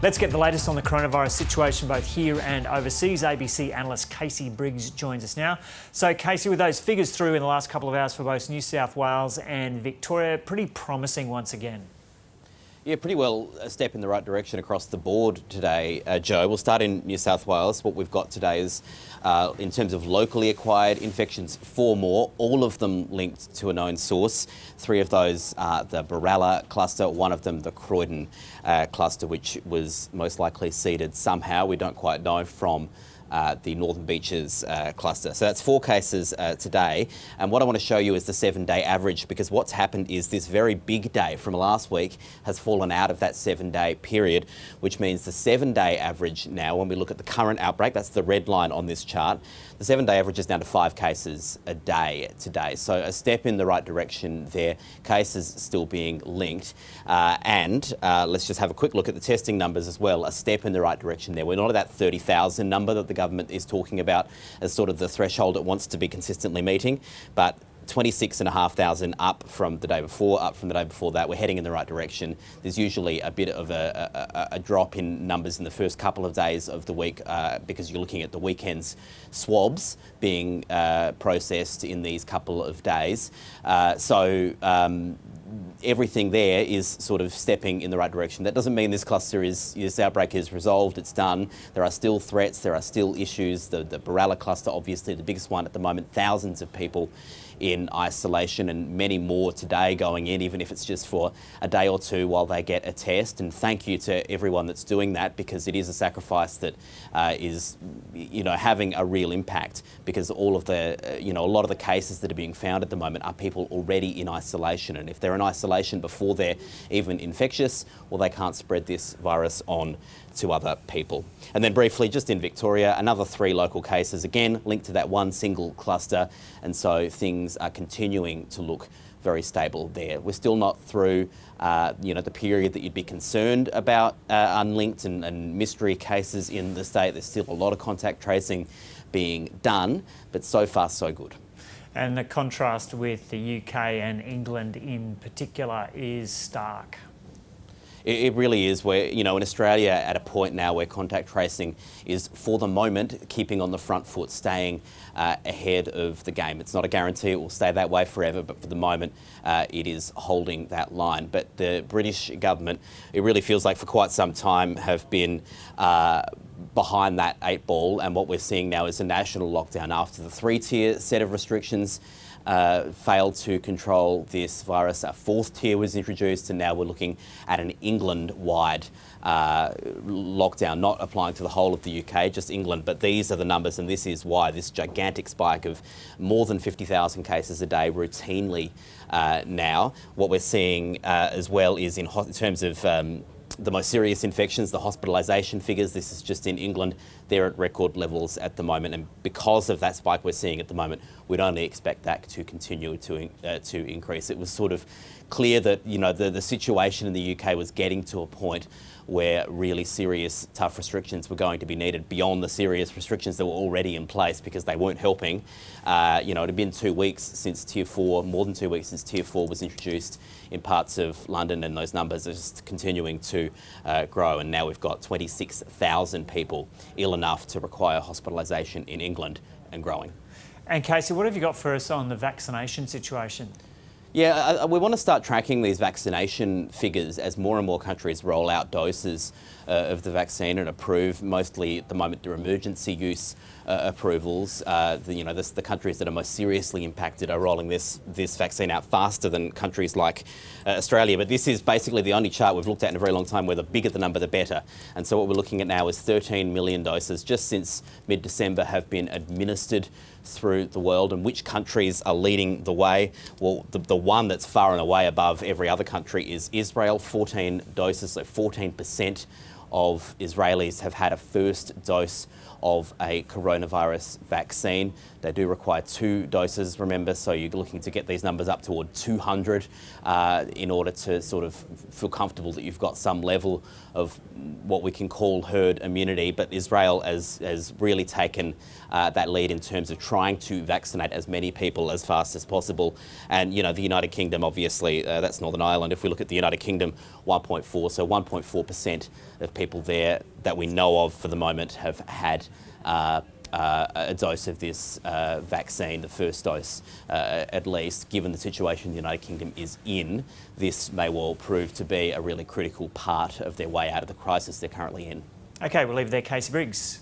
Let's get the latest on the coronavirus situation both here and overseas. ABC analyst Casey Briggs joins us now. So Casey, with those figures through in the last couple of hours for both New South Wales and Victoria, pretty promising once again. Yeah, pretty well a step in the right direction across the board today, Joe. We'll start in New South Wales. What we've got today is, in terms of locally acquired infections, 4 more, all of them linked to a known source. 3 of those are the Baralla cluster, one of them the Croydon cluster, which was most likely seeded somehow, we don't quite know, from the Northern Beaches cluster. So that's 4 cases today. And what I want to show you is the 7-day average, because what's happened is this very big day from last week has fallen out of that 7-day period, which means the 7-day average now, when we look at the current outbreak, that's the red line on this chart, the 7-day average is down to 5 cases a day today. So a step in the right direction there, cases still being linked. And let's just have a quick look at the testing numbers as well, a step in the right direction there. We're not at that 30,000 number that the government is talking about as sort of the threshold it wants to be consistently meeting, but 26,500 up from the day before, up from the day before that. We're heading in the right direction. There's usually a bit of a drop in numbers in the first couple of days of the week because you're looking at the weekend's swabs being processed in these couple of days. Everything there is sort of stepping in the right direction. That doesn't mean this outbreak is resolved, it's done. There are still threats, there are still issues. The Baralla cluster, obviously the biggest one at the moment, thousands of people in isolation and many more today going in, even if it's just for a day or two while they get a test. And thank you to everyone that's doing that, because it is a sacrifice that is, having a real impact, because all of the, a lot of the cases that are being found at the moment are people already in isolation. And if they're in isolation before they're even infectious, well, they can't spread this virus on to other people. And then briefly, just in Victoria, another 3 local cases, again linked to that one single cluster, and so things are continuing to look very stable there. We're still not through the period that you'd be concerned about unlinked and mystery cases in the state. There's still a lot of contact tracing being done, but so far so good. And the contrast with the UK and England in particular is stark. It really is. We're, in Australia at a point now where contact tracing is, for the moment, keeping on the front foot, staying ahead of the game. It's not a guarantee it will stay that way forever, but for the moment, it is holding that line. But the British government, it really feels like for quite some time, have been behind that 8 ball, and what we're seeing now is a national lockdown after the 3-tier set of restrictions failed to control this virus. A 4th tier was introduced, and now we're looking at an England-wide lockdown, not applying to the whole of the UK, just England. But these are the numbers, and this is why this gigantic spike of more than 50,000 cases a day routinely now. What we're seeing as well is in terms of the most serious infections, the hospitalisation figures, this is just in England, they're at record levels at the moment, and because of that spike we're seeing at the moment, we'd only expect that to continue to increase. It was sort of clear that the situation in the UK was getting to a point where really serious, tough restrictions were going to be needed beyond the serious restrictions that were already in place, because they weren't helping. It had been 2 weeks since Tier 4, more than 2 weeks since Tier 4 was introduced in parts of London, and those numbers are just continuing to grow. And now we've got 26,000 people ill enough to require hospitalisation in England, and growing. And Casey, what have you got for us on the vaccination situation? Yeah, we want to start tracking these vaccination figures as more and more countries roll out doses of the vaccine and approve, mostly at the moment, their emergency use approvals. The countries that are most seriously impacted are rolling this vaccine out faster than countries like Australia. But this is basically the only chart we've looked at in a very long time where the bigger the number, the better. And so what we're looking at now is 13 million doses just since mid-December have been administered through the world. And which countries are leading the way? Well, the one that's far and away above every other country is Israel, 14 doses, so 14% of Israelis have had a first dose of a coronavirus vaccine. They do require 2 doses, remember, so you're looking to get these numbers up toward 200 in order to sort of feel comfortable that you've got some level of what we can call herd immunity. But Israel has really taken that lead in terms of trying to vaccinate as many people as fast as possible. And, you know, the United Kingdom, obviously, that's Northern Ireland. If we look at the United Kingdom, 1.4, so 1.4% of people there that we know of for the moment have had a dose of this vaccine, the first dose at least. Given the situation the United Kingdom is in, this may well prove to be a really critical part of their way out of the crisis they're currently in. Okay, we'll leave it there, Casey Briggs.